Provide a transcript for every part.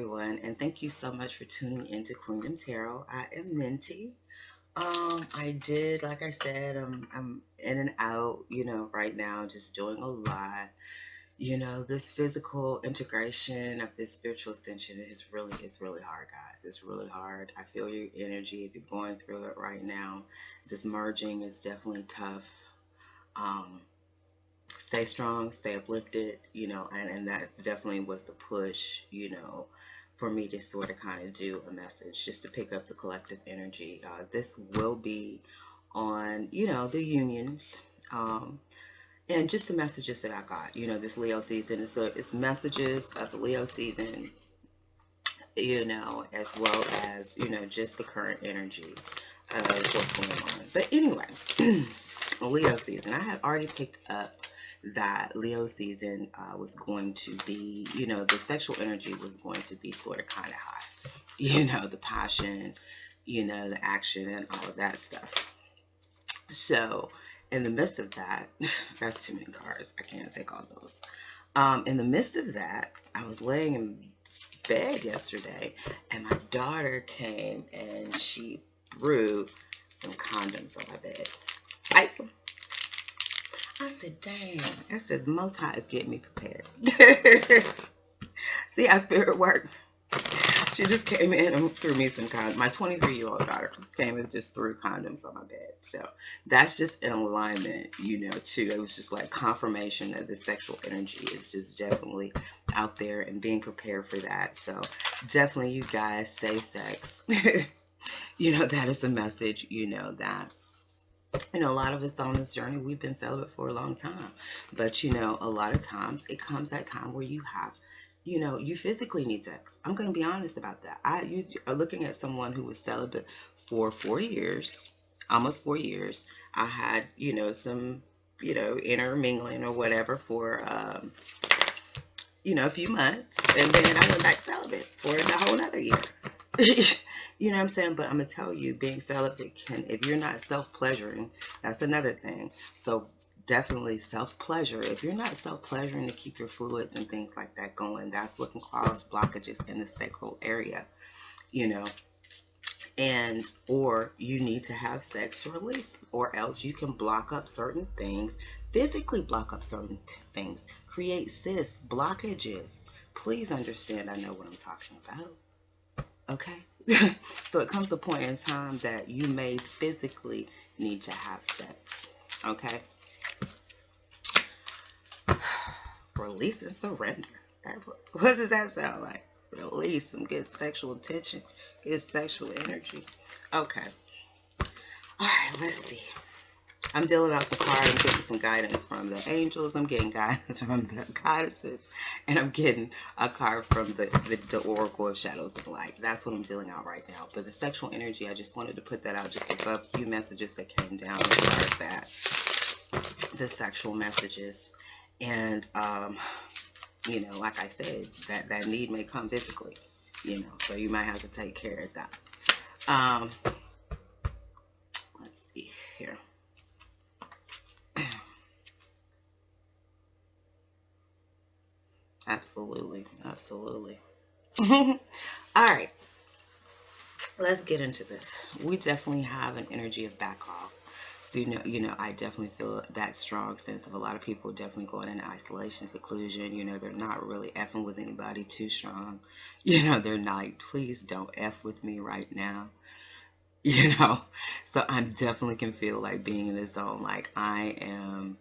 everyone, and thank you so much for tuning into Queendom Tarot. I am Ninti. I did, like I said, I'm in and out, right now, just doing a lot. This physical integration of this spiritual ascension it's really hard, guys. It's really hard. I feel your energy if you're going through it right now. This merging is definitely tough. Um, Stay strong, stay uplifted, and that's definitely was the push, for me to sort of kind of do a message just to pick up the collective energy. This will be on, the unions. And just the messages that I got, this Leo season. So it's messages of the Leo season, as well as, just the current energy of what's going on. But anyway, Leo season. I had already picked up that Leo season was going to be, the sexual energy was going to be sort of kind of high, the passion, the action and all of that stuff. So in the midst of that, that's too many cards. I can't take all those. In the midst of that, I was laying in bed yesterday and my daughter came and she threw some condoms on my bed. I said, dang. I said, the Most High is getting me prepared. See how spirit worked? She just came in and threw me some condoms. My 23-year-old daughter came and just threw condoms on my bed. So that's just in alignment, too. It was just like confirmation that the sexual energy is just definitely out there and being prepared for that. So definitely, you guys, safe sex. That is a message, that a lot of us on this journey, we've been celibate for a long time. But, a lot of times it comes that time where you have, you physically need sex. I'm going to be honest about that. You are looking at someone who was celibate for 4 years, almost 4 years. I had, some, intermingling or whatever for, a few months. And then I went back celibate for a whole other year. You know what I'm saying? But I'm going to tell you, being celibate if you're not self-pleasuring, that's another thing. So definitely self-pleasure. If you're not self-pleasuring to keep your fluids and things like that going, that's what can cause blockages in the sacral area, and or you need to have sex to release, or else you can block up certain things, physically block up certain things, create cysts, blockages. Please understand, I know what I'm talking about. Okay? So it comes a point in time that you may physically need to have sex. Okay? Release and surrender. What does that sound like? Release some good sexual tension, good sexual energy. Okay. Alright, let's see. I'm dealing out some cards. I'm getting some guidance from the angels. I'm getting guidance from the goddesses. And I'm getting a card from the Oracle of Shadows of Light. That's what I'm dealing out right now. But the sexual energy, I just wanted to put that out just above a few messages that came down as far as that. The sexual messages. And, like I said, that need may come physically. So you might have to take care of that. Let's see here. Absolutely. All right, let's get into this. We definitely have an energy of back off. So I definitely feel that strong sense of a lot of people definitely going into isolation, seclusion. They're not really effing with anybody too strong. They're not, please don't F with me right now. So I definitely can feel like being in this zone. Like I am,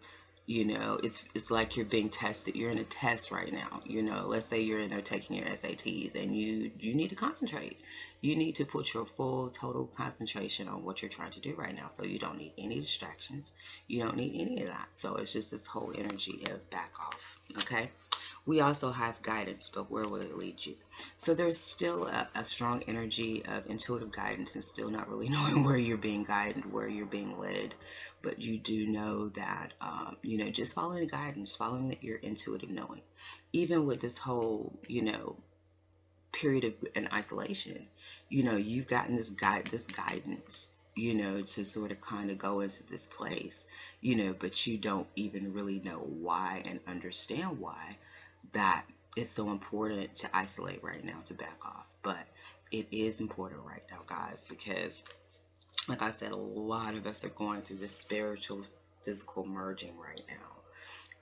it's like you're being tested. You're in a test right now. Let's say you're in there taking your SATs and you need to concentrate. You need to put your full total concentration on what you're trying to do right now. So you don't need any distractions. You don't need any of that. So it's just this whole energy of back off. Okay. We also have guidance, but where will it lead you? So there's still a strong energy of intuitive guidance and still not really knowing where you're being guided, where you're being led. But you do know that, just following the guidance, following your intuitive knowing. Even with this whole, period of in isolation, you've gotten this guidance, to sort of kind of go into this place, but you don't even really know why and understand why that it's so important to isolate right now, to back off. But it is important right now, guys, because like I said, a lot of us are going through this spiritual physical merging right now.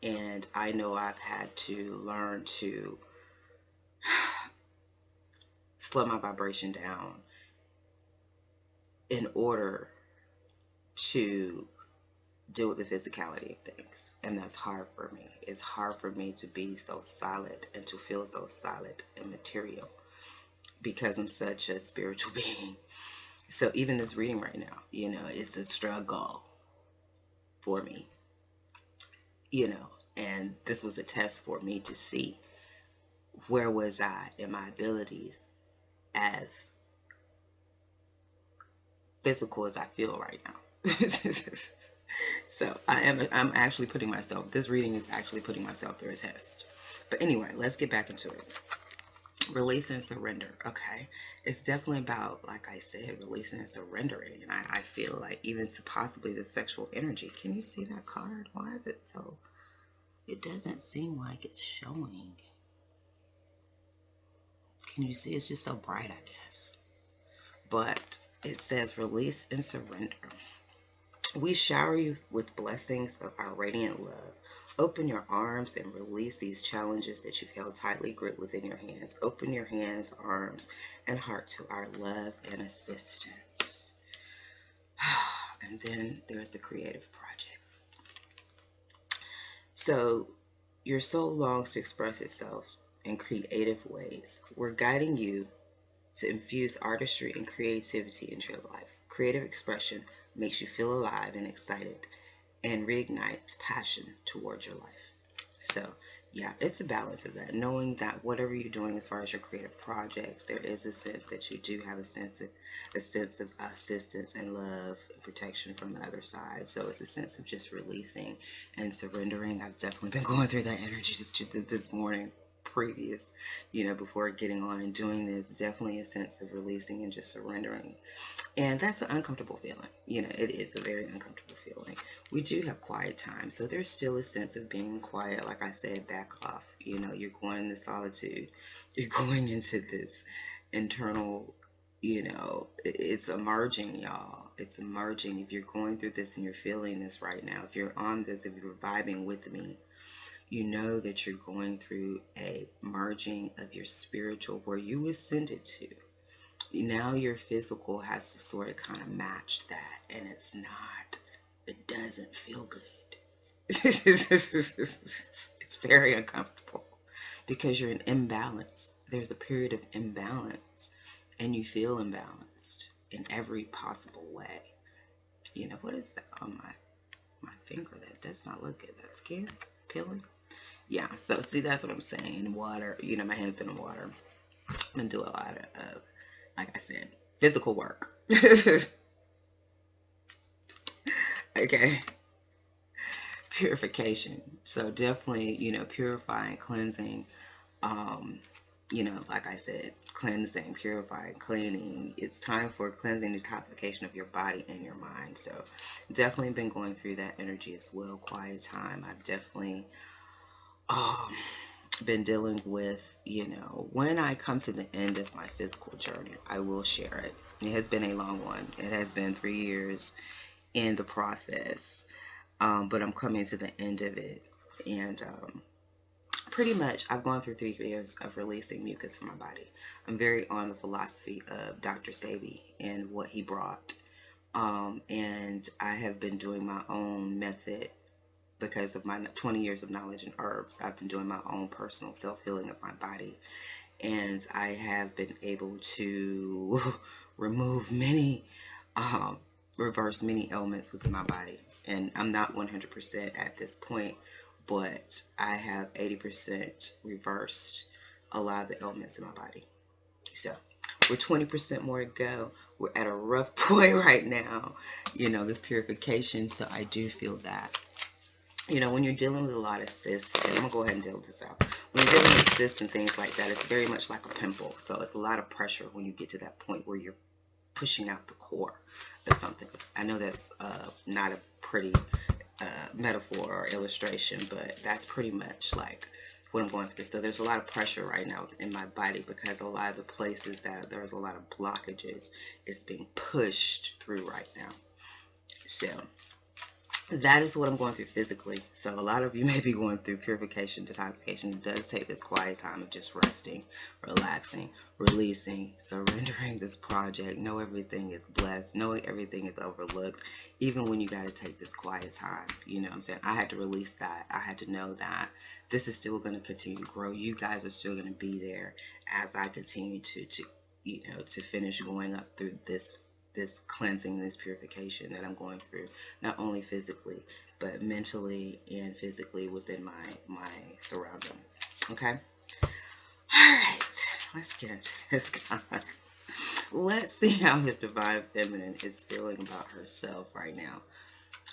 And I know I've had to learn to slow my vibration down in order to deal with the physicality of things. And that's hard for me. It's hard for me to be so solid and to feel so solid and material because I'm such a spiritual being. So even this reading right now, it's a struggle for me, and this was a test for me to see where was I in my abilities as physical as I feel right now. So I'm actually putting myself, this reading is actually putting myself through a test. But anyway, let's get back into it. Release and surrender. Okay, it's definitely about, like I said, releasing and surrendering. And I feel like even to possibly the sexual energy. Can you see that card? Why is it so, it doesn't seem like it's showing. Can you see? It's just so bright, I guess. But it says release and surrender. We shower you with blessings of our radiant love. Open your arms and release these challenges that you've held tightly gripped within your hands. Open your hands, arms, and heart to our love and assistance. And then there's the creative project. So your soul longs to express itself in creative ways. We're guiding you to infuse artistry and creativity into your life. Creative expression makes you feel alive and excited and reignites passion towards your life. So yeah, it's a balance of that, knowing that whatever you're doing as far as your creative projects, there is a sense that you do have a sense of assistance and love and protection from the other side. So it's a sense of just releasing and surrendering. I've definitely been going through that energy this morning previous, before getting on and doing this. Definitely a sense of releasing and just surrendering. And that's an uncomfortable feeling. It is a very uncomfortable feeling. We do have quiet time. So there's still a sense of being quiet. Like I said, back off. You're going into solitude. You're going into this internal, it's emerging, y'all. It's emerging. If you're going through this and you're feeling this right now, if you're on this, if you're vibing with me, you know that you're going through a merging of your spiritual where you ascended to. Now your physical has to sort of kind of match that, and it doesn't feel good. It's very uncomfortable because you're in imbalance. There's a period of imbalance, and you feel imbalanced in every possible way. What is that on my finger? That does not look good. That skin peeling. Yeah, so see, that's what I'm saying. Water, my hand's been in water. I'm gonna do a lot of, like I said, physical work. Okay. Purification. So definitely, purifying, cleansing, like I said, cleansing, purifying, cleaning. It's time for cleansing, detoxification of your body and your mind. So definitely been going through that energy as well. Quiet time. I've definitely been dealing with, when I come to the end of my physical journey, I will share it. It has been a long one. It has been 3 years in the process, but I'm coming to the end of it. And pretty much I've gone through 3 years of releasing mucus from my body. I'm very on the philosophy of Dr. Sebi and what he brought. And I have been doing my own method. Because of my 20 years of knowledge in herbs, I've been doing my own personal self-healing of my body. And I have been able to remove many, reverse many ailments within my body. And I'm not 100% at this point, but I have 80% reversed a lot of the ailments in my body. So we're 20% more to go. We're at a rough point right now, this purification. So I do feel that. When you're dealing with a lot of cysts, and I'm going to go ahead and deal with this out. When you're dealing with cysts and things like that, it's very much like a pimple. So it's a lot of pressure when you get to that point where you're pushing out the core or something. I know that's not a pretty metaphor or illustration, but that's pretty much like what I'm going through. So there's a lot of pressure right now in my body because a lot of the places that there's a lot of blockages is being pushed through right now. So that is what I'm going through physically. So a lot of you may be going through purification, detoxification. It does take this quiet time of just resting, relaxing, releasing, surrendering this project. Know everything is blessed. Know everything is overlooked. Even when you got to take this quiet time. You know what I'm saying? I had to release that. I had to know that this is still going to continue to grow. You guys are still going to be there as I continue to finish going up through this cleansing, this purification that I'm going through, not only physically, but mentally and physically within my surroundings. Okay? All right. Let's get into this, guys. Let's see how the Divine Feminine is feeling about herself right now.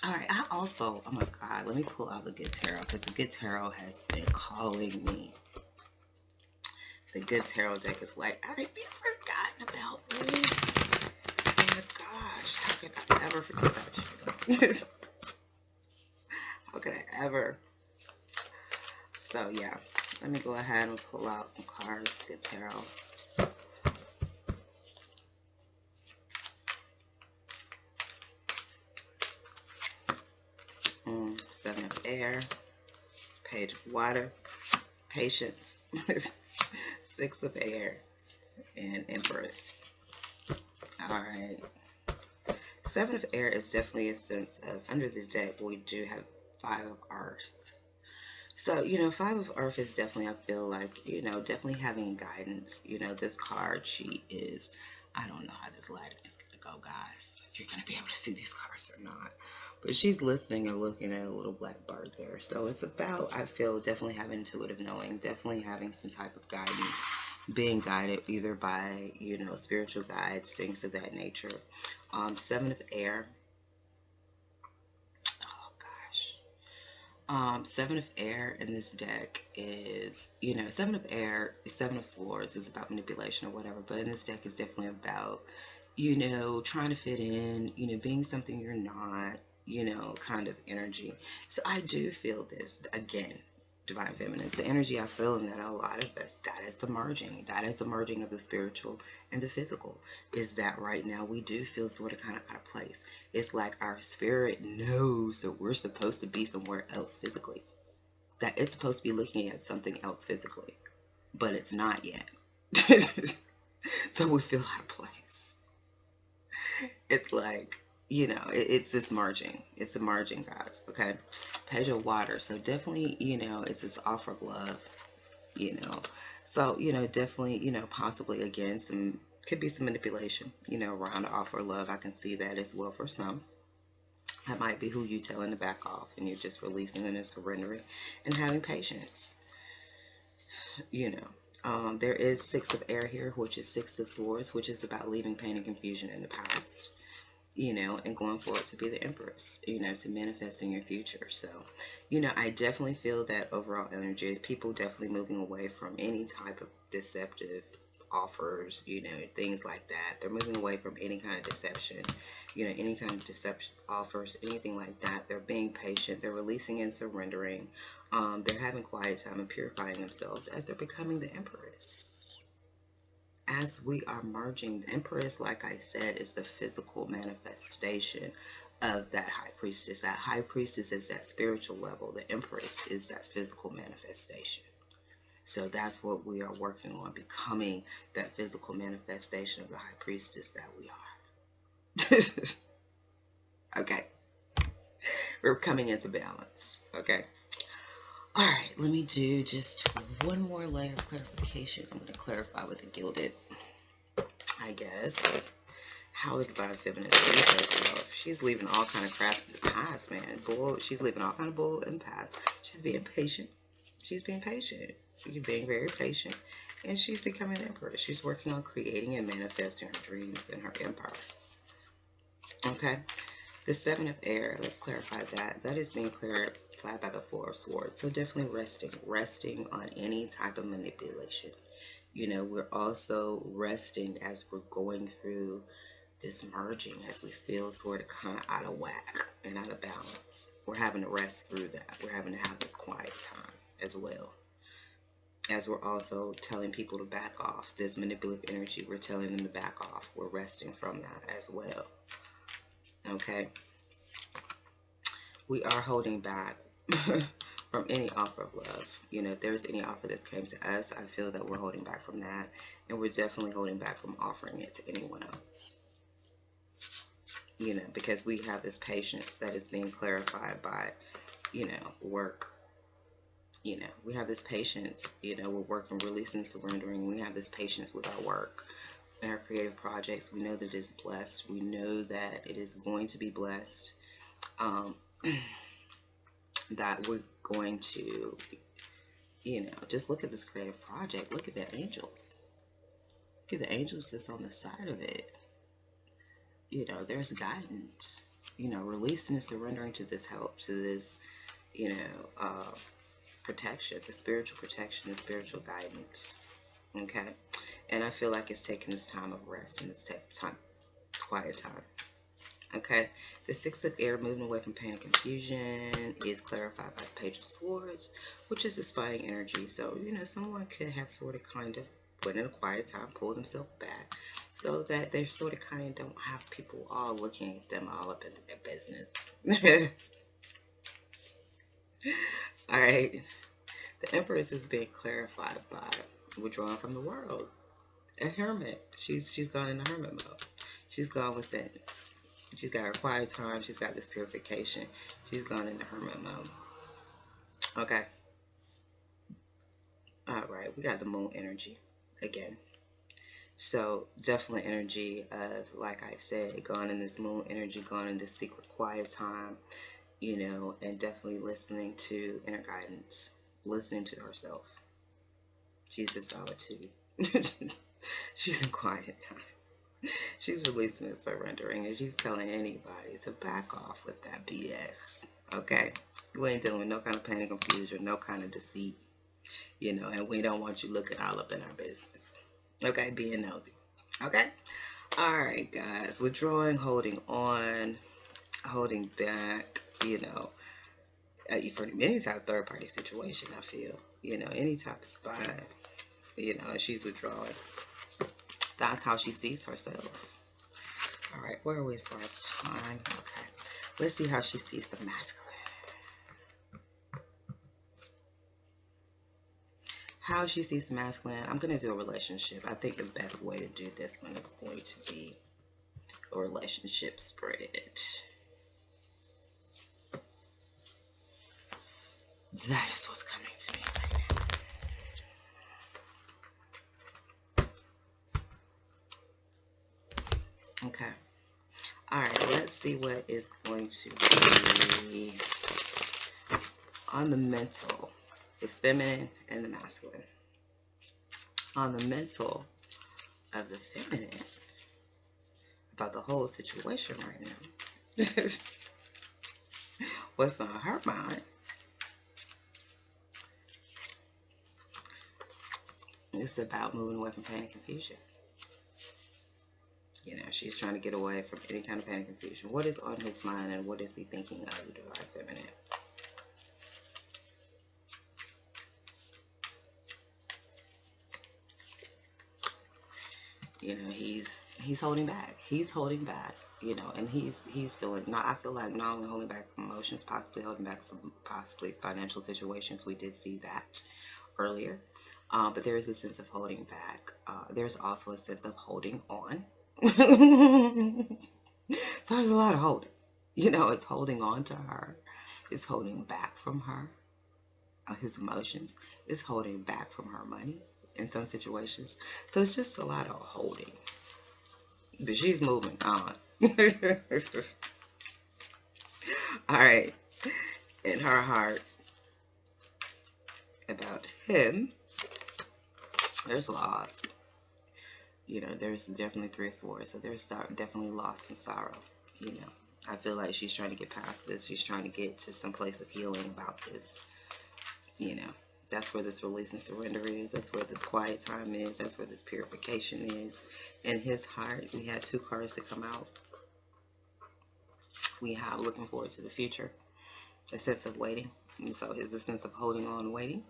All right. I also, oh my God, let me pull out the Good Tarot because the Good Tarot has been calling me. The Good Tarot deck is like, I ain't forgotten about me. Gosh, how could I ever forget about you? How could I ever? So yeah, let me go ahead and pull out some cards. Good tarot. Seven of Air, Page of Water, Patience, Six of Air, and Empress. All right. Seven of Air is definitely a sense of, under the deck, we do have Five of Earth. So, Five of Earth is definitely, I feel like, definitely having guidance. This card, she is, I don't know how this lighting is going to go, guys, if you're going to be able to see these cards or not. But she's listening and looking at a little black bird there. So it's about, I feel, definitely having intuitive knowing, definitely having some type of guidance, being guided either by, spiritual guides, things of that nature. Seven of Air. Oh, gosh. Seven of Air in this deck is, Seven of Air, Seven of Swords is about manipulation or whatever. But in this deck is definitely about, trying to fit in, being something you're not, kind of energy. So I do feel this, again, Divine Feminine, the energy I feel in that a lot of us, that is the merging. That is the merging of the spiritual and the physical. Is that right now we do feel sort of kind of out of place. It's like our spirit knows that we're supposed to be somewhere else physically. That it's supposed to be looking at something else physically. But it's not yet. So we feel out of place. It's like, it's this merging. It's a merging, guys. Okay. Page of Water. So definitely, it's this offer of love, So, definitely, possibly again, could be some manipulation, around the offer of love. I can see that as well for some. That might be who you telling to back off and you're just releasing and surrendering and having patience. There is Six of Air here, which is Six of Swords, which is about leaving pain and confusion in the past. And going forward to be the Empress, to manifest in your future. So, I definitely feel that overall energy, people definitely moving away from any type of deceptive offers, things like that. They're moving away from any kind of deception, any kind of deception offers, anything like that. They're being patient. They're releasing and surrendering. They're having quiet time and purifying themselves as they're becoming the Empress. As we are merging, the Empress, like I said, is the physical manifestation of that High Priestess. That High Priestess is that spiritual level. The Empress is that physical manifestation. So that's what we are working on, becoming that physical manifestation of the High Priestess that we are. Okay. We're coming into balance. Okay. All right, let me do just one more layer of clarification. I'm going to clarify with the Gilded, I guess, how the Divine Feminine sees herself. She's leaving all kind of crap in the past, man. Bull. She's leaving all kind of bull in the past. She's being patient. She's being patient. She's being very patient. And she's becoming an empress. She's working on creating and manifesting her dreams and her empire. Okay. The Seven of Air, let's clarify that. That is being clarified by the Four of Swords. So definitely resting on any type of manipulation. We're also resting as we're going through this merging, as we feel sort of kind of out of whack and out of balance. We're having to rest through that. We're having to have this quiet time as well. as we're also telling people to back off. This manipulative energy, we're telling them to back off. We're resting from that as well. Okay? We are holding back from any offer of love. You know, if there's any offer that came to us, I feel that we're holding back from that. And we're definitely holding back from offering it to anyone else. You know, because we have this patience that is being clarified by, you know, work. You know, we have this patience, you know, with work and releasing, surrendering. We have this patience with our work and our creative projects. We know that it is blessed. We know that it is going to be blessed. That we're going to, you know, just look at this creative project. Look at the angels. Look at the angels that's on the side of it. You know, there's guidance. You know, releasing and surrendering to this help, to this, you know, protection, the spiritual protection, the spiritual guidance. Okay? And I feel like it's taking this time of rest and this time, quiet time. Okay, the Six of Air, moving away from pain and confusion, is clarified by the Page of Swords, which is the spying energy. So, you know, someone could have sort of kind of put in a quiet time, pull themselves back, so that they sort of kind of don't have people all looking at them all up into their business. All right, the Empress is being clarified by withdrawing from the world. A hermit. She's gone into hermit mode. She's gone within. She's got her quiet time. She's got this purification. She's gone into hermit mode. Okay. All right. We got the moon energy again. So definitely energy of, like I said, gone in this moon energy, gone in this secret quiet time, you know, and definitely listening to inner guidance, listening to herself. She's in solitude. She's in quiet time. She's releasing and surrendering, and she's telling anybody to back off with that BS. Okay? We ain't dealing with no kind of pain and confusion, no kind of deceit, you know, and we don't want you looking all up in our business. Okay? Being nosy. Okay? All right, guys. Withdrawing, holding on, holding back, you know, for any type of third-party situation, I feel, you know, any type of spy, you know, and she's withdrawing. That's how she sees herself. All right, where are we as far as time? Okay, let's see how she sees the masculine. How she sees the masculine. I'm going to do a relationship. I think the best way to do this one is going to be a relationship spread. That is what's coming to me right now. Okay. All right, let's see what is going to be on the mental, the feminine and the masculine. On the mental of the feminine, about the whole situation right now. What's on her mind? It's about moving away from pain and confusion. You know, she's trying to get away from any kind of pain and confusion. What is on his mind, and what is he thinking of the divine feminine? You know, he's holding back. He's holding back. You know, and he's feeling. I feel like not only holding back from emotions, possibly holding back some possibly financial situations. We did see that earlier, but there is a sense of holding back. There's also a sense of holding on. So there's a lot of holding. You know, it's holding on to her. It's holding back from her. His emotions. It's holding back from her money in some situations. So it's just a lot of holding. But she's moving on. All right. In her heart about him, there's loss. You know, there's definitely Three of Swords. So there's definitely loss and sorrow. You know, I feel like she's trying to get past this. She's trying to get to some place of healing about this. You know, that's where this release and surrender is. That's where this quiet time is. That's where this purification is. In his heart, we had two cards to come out. We have looking forward to the future, a sense of waiting. And so it's a sense of holding on, waiting.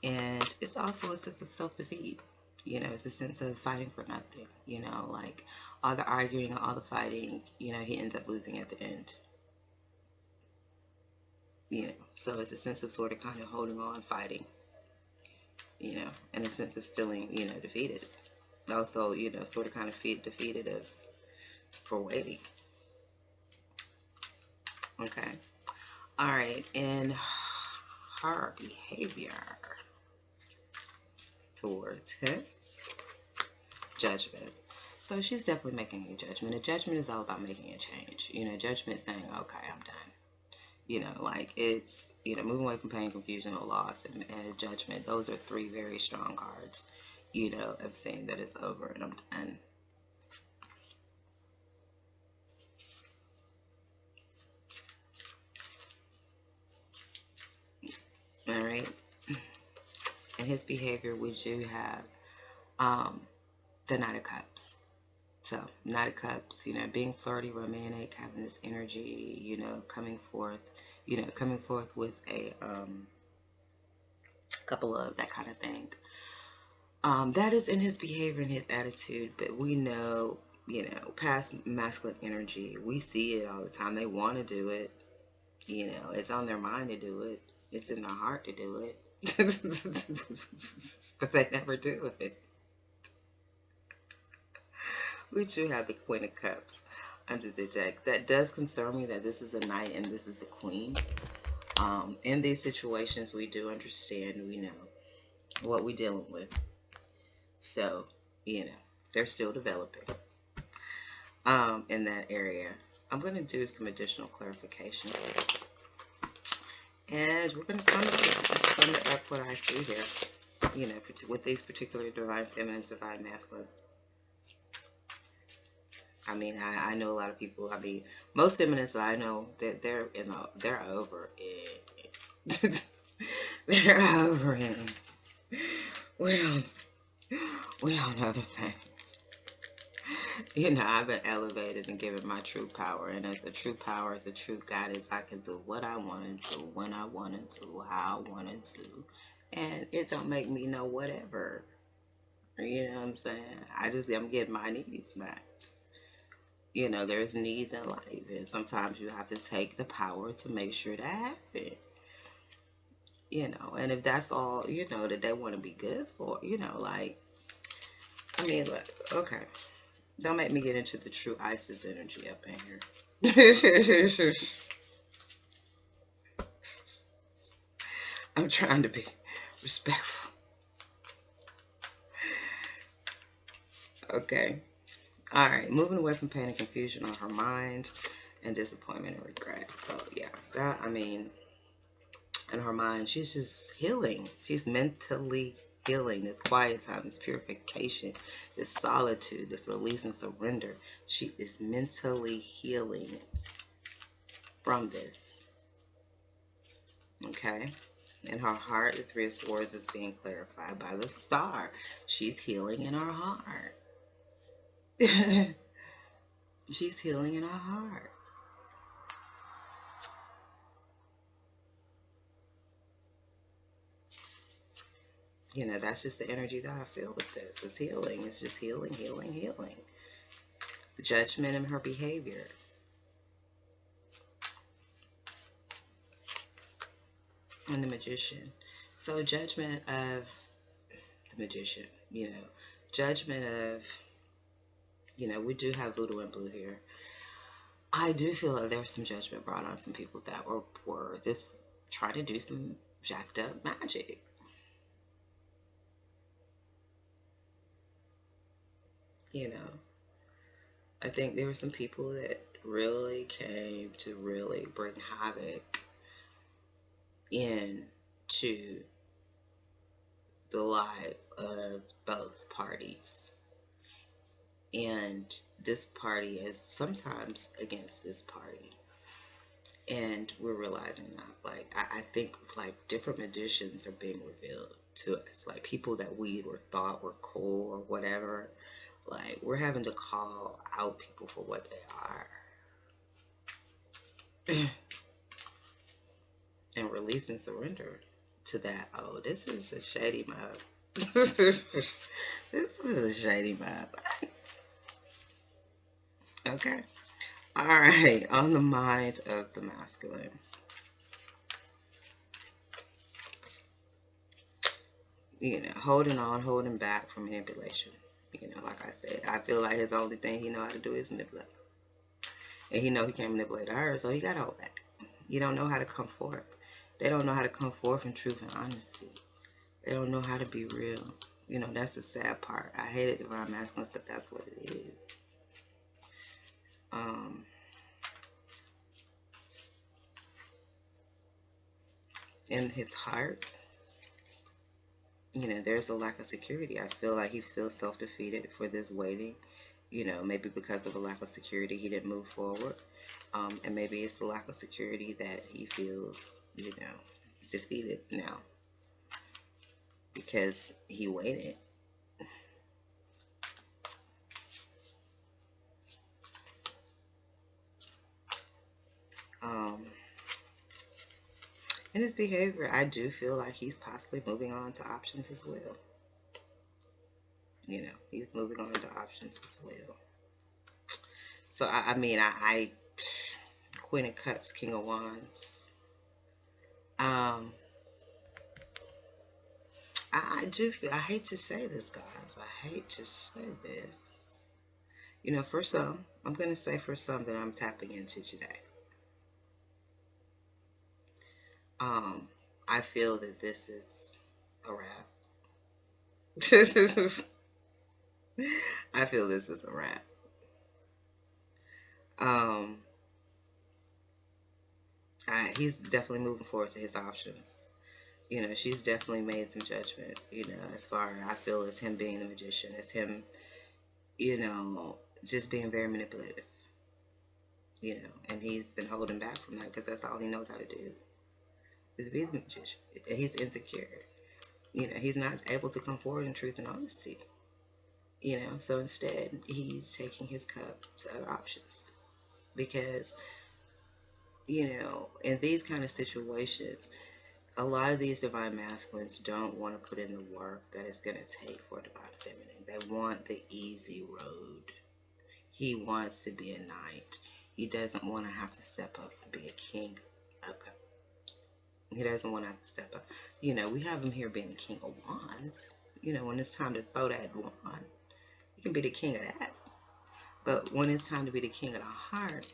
And it's also a sense of self-defeat. You know, it's a sense of fighting for nothing. You know, like all the arguing, all the fighting, you know, he ends up losing at the end. You know, so it's a sense of sort of kind of holding on, fighting, you know, and a sense of feeling, you know, defeated. Also, you know, sort of kind of defeated for waiting. Okay. All right. And her behavior towards him, judgment. So she's definitely making a judgment. A judgment is all about making a change. You know, judgment saying, okay, I'm done. You know, like it's, you know, moving away from pain, confusion, or loss, and judgment. Those are three very strong cards, you know, of saying that it's over and I'm done. All right. And his behavior, we do have the Knight of Cups. So, Knight of Cups, you know, being flirty, romantic, having this energy, you know, coming forth with a couple of that kind of thing. That is in his behavior and his attitude, but we know, you know, past masculine energy, we see it all the time. They want to do it, you know, it's on their mind to do it, it's in their heart to do it, but they never do it. We do have the Queen of Cups under the deck. That does concern me that this is a knight and this is a queen. In these situations, we do understand, we know what we're dealing with. So, you know, they're still developing in that area. I'm going to do some additional clarification. And we're going to sum it up what I see here, you know, with these particular divine feminines, divine masculines. I mean, I know a lot of people. I mean, most feminists that I know, that they're over it. They're over it. Well, we all know the things. You know, I've been elevated and given my true power, and as the true power, as the true guidance, I can do what I wanted to, when I wanted to, how I wanted to, and it don't make me know whatever. You know what I'm saying? I'm getting my needs met. You know, there's needs in life, and sometimes you have to take the power to make sure that happens. You know, and if that's all, you know, that they want to be good for, you know, like, I mean, look, okay. Don't make me get into the true Isis energy up in here. I'm trying to be respectful. Okay. All right, moving away from pain and confusion on her mind and disappointment and regret. So, yeah, that, I mean, in her mind, she's just healing. She's mentally healing. This quiet time, this purification, this solitude, this release and surrender. She is mentally healing from this. Okay? In her heart, the Three of Swords is being clarified by the Star. She's healing in her heart. She's healing in her heart. You know, that's just the energy that I feel with this. It's healing. It's just healing, healing, healing. The judgment in her behavior. And the Magician. So judgment of the Magician, you know. Judgment of, you know, we do have Voodoo and Blue here. I do feel that there's some judgment brought on some people that were this trying to do some jacked up magic. You know, I think there were some people that really came to really bring havoc into the life of both parties. And this party is sometimes against this party. And we're realizing that, like, I think, like, different magicians are being revealed to us. Like, people that we thought were cool or whatever. Like, we're having to call out people for what they are. And release and surrender to that. Oh, this is a shady map. This is a shady map. Okay. All right. On the mind of the masculine. You know, holding on, holding back from manipulation. You know, like I said, I feel like his only thing he know how to do is manipulate. And he know he can't manipulate her, so he got to hold back. You don't know how to come forth. They don't know how to come forth in truth and honesty. They don't know how to be real. You know, that's the sad part. I hate it, divine masculines, but that's what it is. In his heart, you know, there's a lack of security. I feel like he feels self-defeated for this waiting. You know, maybe because of a lack of security, he didn't move forward. And maybe it's the lack of security that he feels, you know, defeated now because he waited. In his behavior, I do feel like he's possibly moving on to options as well. You know, he's moving on to options as well. So, I mean, Queen of Cups, King of Wands. I do feel, I hate to say this, guys. I hate to say this. You know, for some, I'm going to say for some that I'm tapping into today. I feel that this is a wrap. I feel this is a wrap. He's definitely moving forward to his options. You know, she's definitely made some judgment, you know, as far as I feel as him being the magician, as him, you know, just being very manipulative, you know, and he's been holding back from that because that's all he knows how to do is be the magician. He's insecure. You know, he's not able to come forward in truth and honesty. You know, so instead, he's taking his cup to other options. Because, you know, in these kind of situations, a lot of these divine masculines don't want to put in the work that it's going to take for a divine feminine. They want the easy road. He wants to be a knight. He doesn't want to have to step up and be a king of cups. He doesn't want to have to step up. You know, we have him here being the king of wands. You know, when it's time to throw that wand, he can be the king of that. But when it's time to be the king of the heart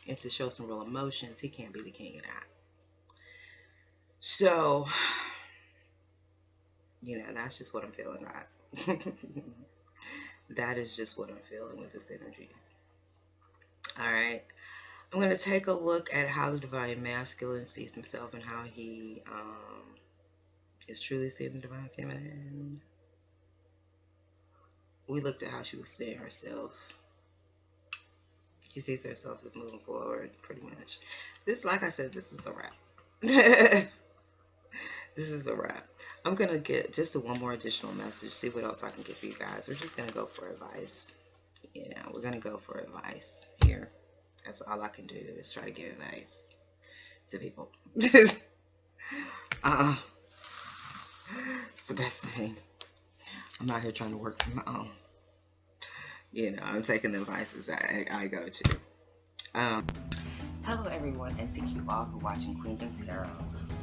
and to show some real emotions, he can't be the king of that. So, you know, that's just what I'm feeling, guys. That is just what I'm feeling with this energy. All right. I'm going to take a look at how the divine masculine sees himself and how he is truly seeing the divine feminine. We looked at how she was seeing herself. She sees herself as moving forward, pretty much. This, like I said, this is a wrap. This is a wrap. I'm going to get just one more additional message, see what else I can get for you guys. We're just going to go for advice. Yeah, we're going to go for advice here. That's all I can do is try to give advice to people. It's the best thing. I'm out here trying to work for my own. You know, I'm taking the advices I go to. Hello, everyone, and thank you all for watching Queendom Tarot.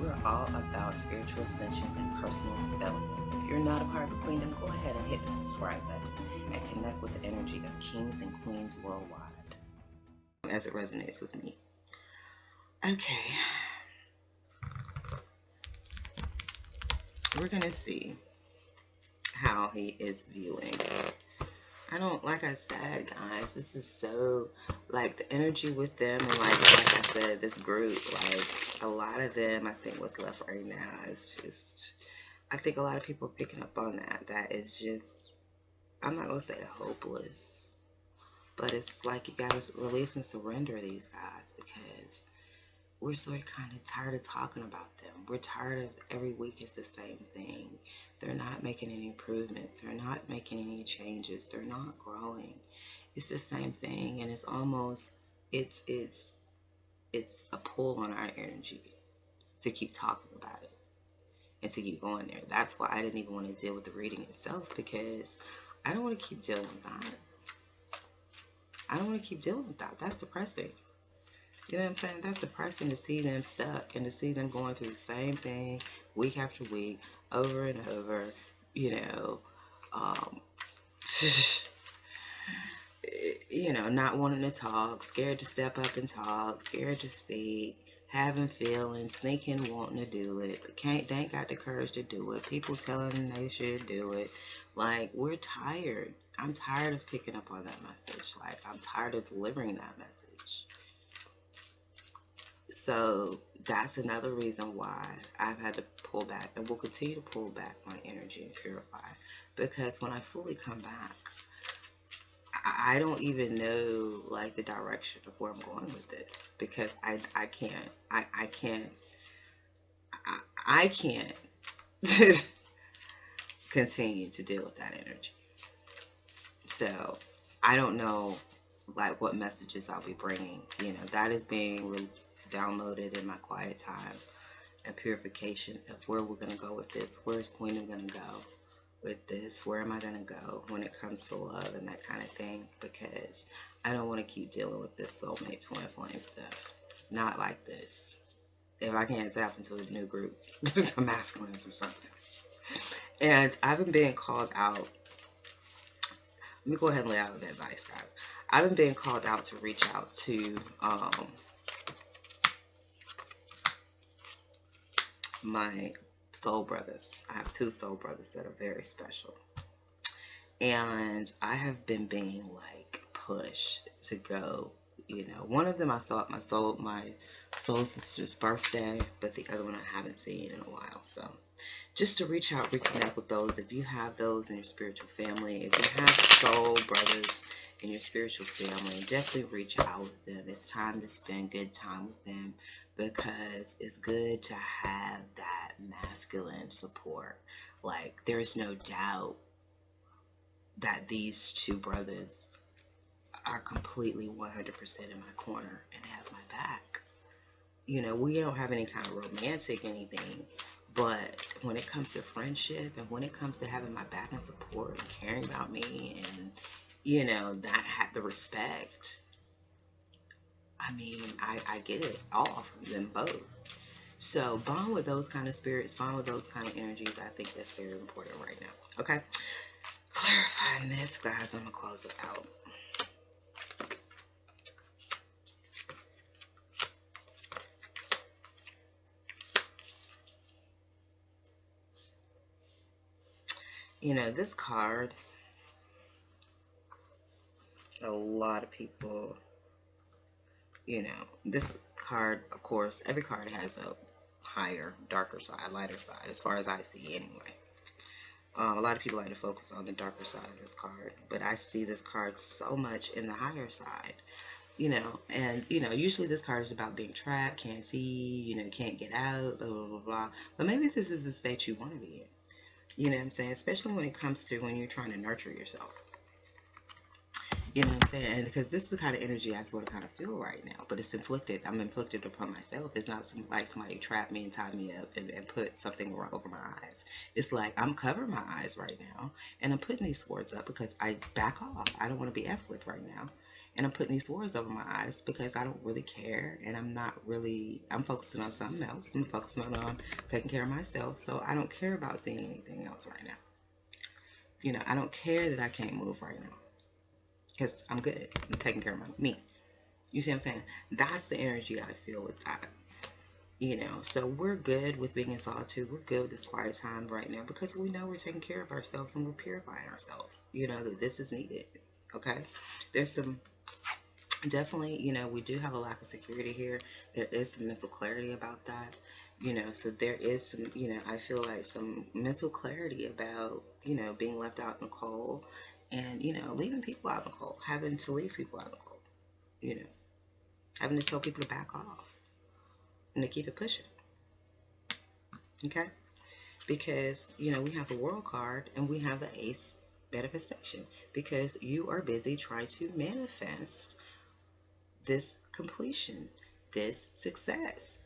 We're all about spiritual ascension and personal development. If you're not a part of the Queendom, go ahead and hit the subscribe button and connect with the energy of kings and queens worldwide as it resonates with me. Okay. We're going to see how he is viewing. Like I said, guys, this is so, like, the energy with them, and like I said, this group, like, a lot of them, I think what's left right now is just, I think a lot of people are picking up on that is just, I'm not going to say hopeless, but it's like you got to release and surrender these guys, because we're sort of kind of tired of talking about them. We're tired of every week it's the same thing. They're not making any improvements. They're not making any changes. They're not growing. It's the same thing, and it's almost, it's a pull on our energy to keep talking about it. and to keep going there. That's why I didn't even want to deal with the reading itself, because I don't want to keep dealing with that. I don't want to keep dealing with that. That's depressing. You know what I'm saying? That's depressing to see them stuck and to see them going through the same thing week after week, over and over, you know, not wanting to talk, scared to step up and talk, scared to speak, having feelings, thinking, wanting to do it, but they ain't got the courage to do it. People telling them they should do it. Like, we're tired. I'm tired of picking up on that message. Like, I'm tired of delivering that message. So that's another reason why I've had to pull back, and will continue to pull back my energy and purify. Because when I fully come back, I don't even know, like, the direction of where I'm going with this, because I can't continue to deal with that energy. So I don't know, like, what messages I'll be bringing. That is being downloaded in my quiet time and purification of where we're going to go with this. Where's Queen going to go with this? Where am I going to go when it comes to love and that kind of thing? Because I don't want to keep dealing with this soulmate twin flame stuff. Not like this. If I can't tap into a new group, the masculines or something. And I've been being called out. Let me go ahead and lay out the advice, guys. I've been being called out to reach out to my soul brothers. I have 2 soul brothers that are very special. And I have been being, like, pushed to go. One of them I saw at my soul sister's birthday, but the other one I haven't seen in a while. So just to reach out, reconnect with those. If you have those in your spiritual family, if you have soul brothers in your spiritual family, definitely reach out with them. It's time to spend good time with them, because it's good to have that masculine support. Like, there's no doubt that these 2 brothers are completely 100% in my corner and have my back. We don't have any kind of romantic anything, but when it comes to friendship and when it comes to having my back and support and caring about me and, that the respect, I mean, I get it all from them both. So bond with those kind of spirits, bond with those kind of energies. I think that's very important right now. Okay. Clarifying this, guys, I'm going to close it out. This card, a lot of people, this card, of course, every card has a higher, darker side, lighter side, as far as I see anyway. A lot of people like to focus on the darker side of this card, but I see this card so much in the higher side, and, usually this card is about being trapped, can't see, can't get out, blah, blah, blah, blah. But maybe this is the state you want to be in. You know what I'm saying? Especially when it comes to when you're trying to nurture yourself. You know what I'm saying? Because this is the kind of energy I sort of kind of feel right now. But it's inflicted. I'm inflicted upon myself. It's not like somebody trapped me and tied me up and put something over my eyes. It's like I'm covering my eyes right now. And I'm putting these swords up because I back off. I don't want to be effed with right now. And I'm putting these swords over my eyes because I don't really care. And I'm focusing on something else. I'm focusing on taking care of myself. So I don't care about seeing anything else right now. I don't care that I can't move right now. Because I'm good. I'm taking care of me. You see what I'm saying? That's the energy I feel with that. So we're good with being in solitude. We're good with this quiet time right now because we know we're taking care of ourselves and we're purifying ourselves. That this is needed. Okay? There's some, definitely, we do have a lack of security here. There is some mental clarity about that. So there is some, I feel like some mental clarity about, being left out in the cold. And, leaving people out in the cold, having to leave people out in the cold, having to tell people to back off and to keep it pushing. Okay? Because, we have the World card and we have the Ace manifestation because you are busy trying to manifest this completion, this success.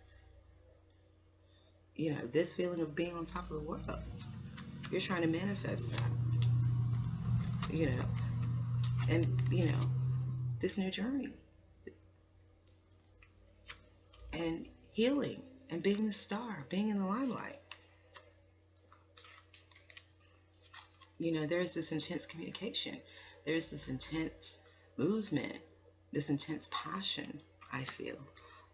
you know, this feeling of being on top of the world. You're trying to manifest that, you know, and, you know, this new journey and healing and being the star, being in the limelight. You know, there's this intense communication. There's this intense movement, this intense passion, I feel,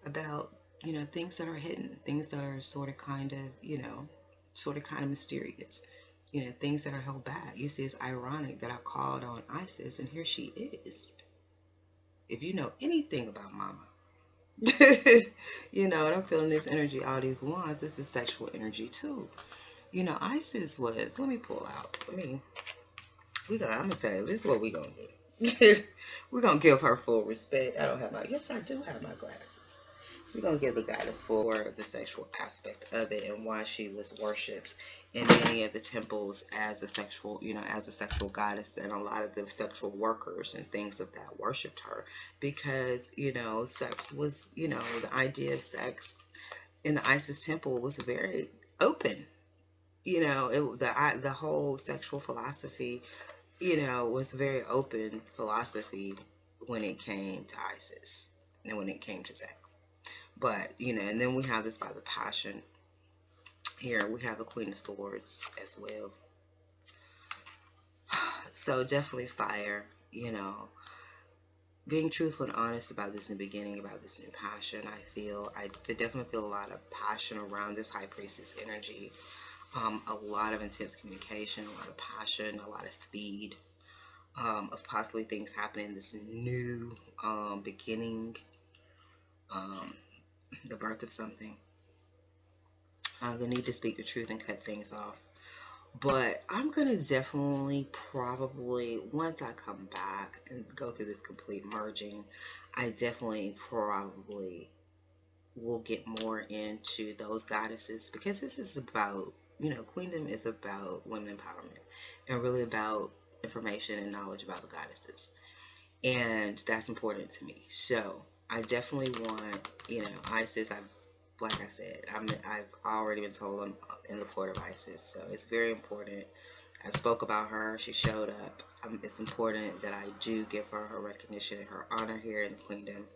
about, you know, things that are hidden, things that are sort of kind of, you know, sort of kind of mysterious, you know, things that are held back. You see, it's ironic that I called on Isis, and here she is. If you know anything about Mama, you know, and I'm feeling this energy, all these wands, this is sexual energy too. You know, Isis was, let me pull out, I'm gonna tell you, this is what we gonna do. We're gonna give her full respect. I don't have my, yes, I do have my glasses. We're gonna give the goddess for the sexual aspect of it and why she was worshipped in many of the temples as a sexual, you know, as a sexual goddess, and a lot of the sexual workers and things of that worshipped her because, you know, sex was, you know, the idea of sex in the Isis temple was very open. You know, the whole sexual philosophy, you know, was very open philosophy when it came to Isis and when it came to sex. But, you know, and then we have this by the passion. Here we have the Queen of Swords as well. So definitely fire, you know, being truthful and honest about this new beginning, about this new passion. I definitely feel a lot of passion around this High Priestess energy. A lot of intense communication, a lot of passion, a lot of speed, of possibly things happening, this new beginning, the birth of something, the need to speak the truth and cut things off. But I'm going to definitely probably, once I come back and go through this complete merging, I definitely probably will get more into those goddesses, because this is about, you know, Queendom is about women empowerment and really about information and knowledge about the goddesses. And that's important to me. So I definitely want, you know, Isis, like I said, I've already been told I'm in the port of Isis. So it's very important. I spoke about her. She showed up. It's important that I do give her her recognition and her honor here in the Queendom.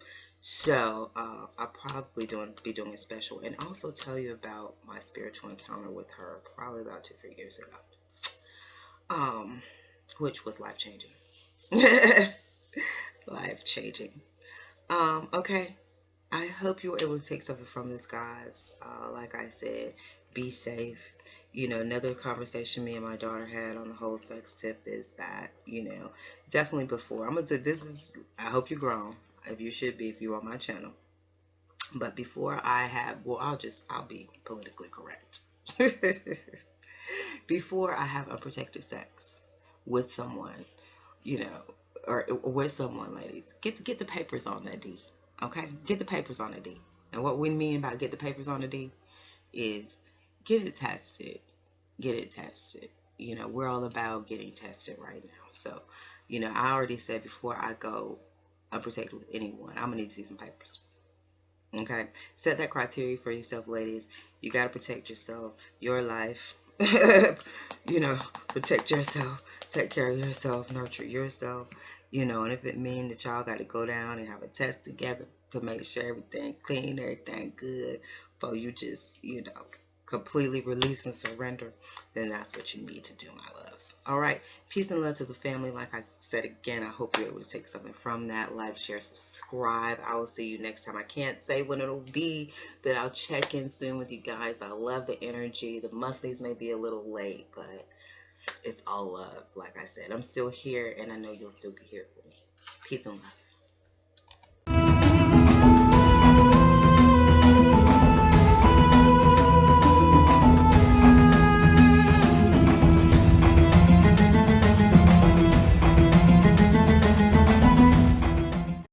So I'll probably be doing a special and also tell you about my spiritual encounter with her probably about 2-3 years ago, which was life-changing. Life-changing. Okay, I hope you were able to take something from this, guys. Like I said, be safe. You know, another conversation me and my daughter had on the whole sex tip is that, you know, definitely before, I'm gonna do this is, I hope you're grown, if you should be, if you're on my channel. But before I have, well, I'll be politically correct. Before I have unprotected sex with someone, you know, or with someone, ladies, get the papers on that D. Okay, get the papers on the D. And what we mean by get the papers on the D is get it tested. Get it tested. You know, we're all about getting tested right now. So, you know, I already said before I go unprotected with anyone, I'm gonna need to see some papers. Okay, set that criteria for yourself, ladies. You gotta protect yourself, your life. You know, protect yourself, take care of yourself, nurture yourself. You know, and if it means that y'all got to go down and have a test together to make sure everything clean, everything good, before you just, you know, completely release and surrender, then that's what you need to do, my loves. All right, peace and love to the family. Like I said again, I hope you're able to take something from that. Like, share, subscribe. I will see you next time. I can't say when it'll be, but I'll check in soon with you guys. I love the energy. The monthlies may be a little late, but it's all love. Like I said, I'm still here, and I know you'll still be here for me. Peace and love.